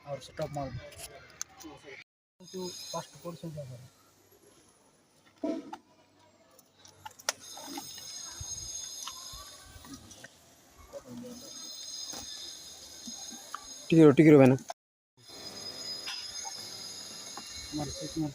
और setup mount fast portion जाकर टिकरो बहना मार्केट में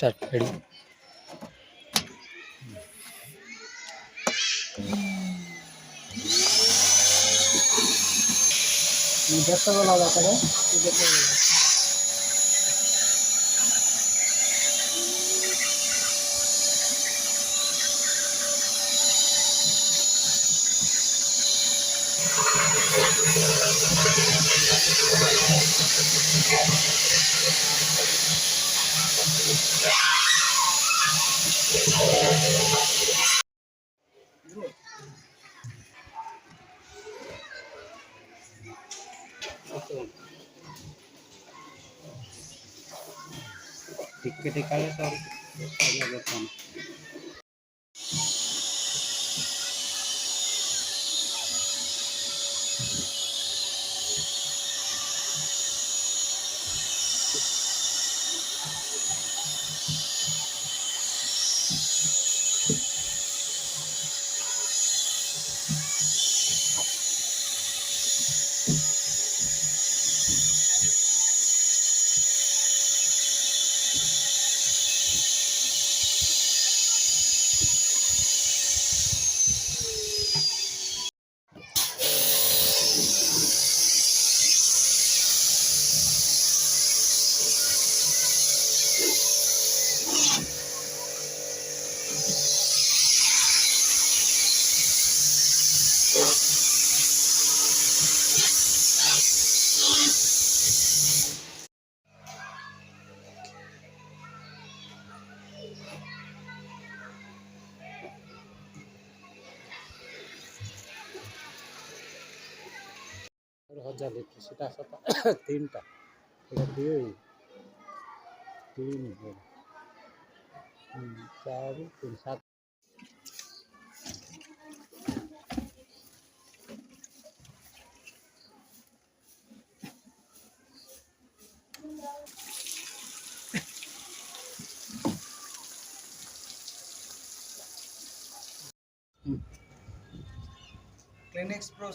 स्टार्ट रेडी देखते वाला जाता है देखते वाला टिकट निकाले सर हजार लिटर सीटा सता तीन टा तीन चार तीन सात क्लिनिक्स प्रो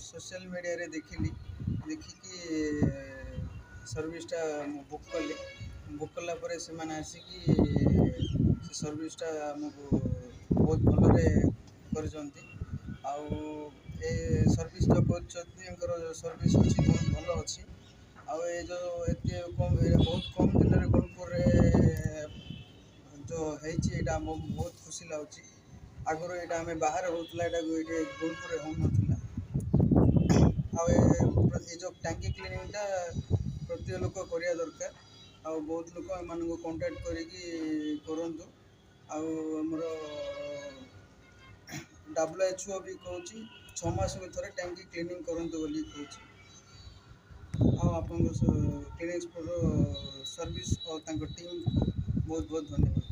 सोशल मीडिया रे देखिली देखिकी सर्विसटा बुक कली बुक कला पर से मैंने आसिकी से सर्विसटा आमको बहुत भलरे करजंती आउ ए सर्विस जो कर सर्विस अच्छी बहुत भल अच्छी आउ ए जो एते कम बहुत कम दिन रे गुणपुर रे जो हेची एटा बहुत खुशी लाଗୁଛି आगुरी ये आम बाहर होता है गुणपुर हो जो टांकी क्लीनिंगटा प्रति लोक करिया दरकार आ बहुत लोक एम कांटेक्ट करंतु आमर WHO भी कहूँ 6 मास में थे टांकी क्लीनिंग करंतु बोली कहूँ आप क्लिनिक्स सर्विस और टीम बहुत बहुत धन्यवाद।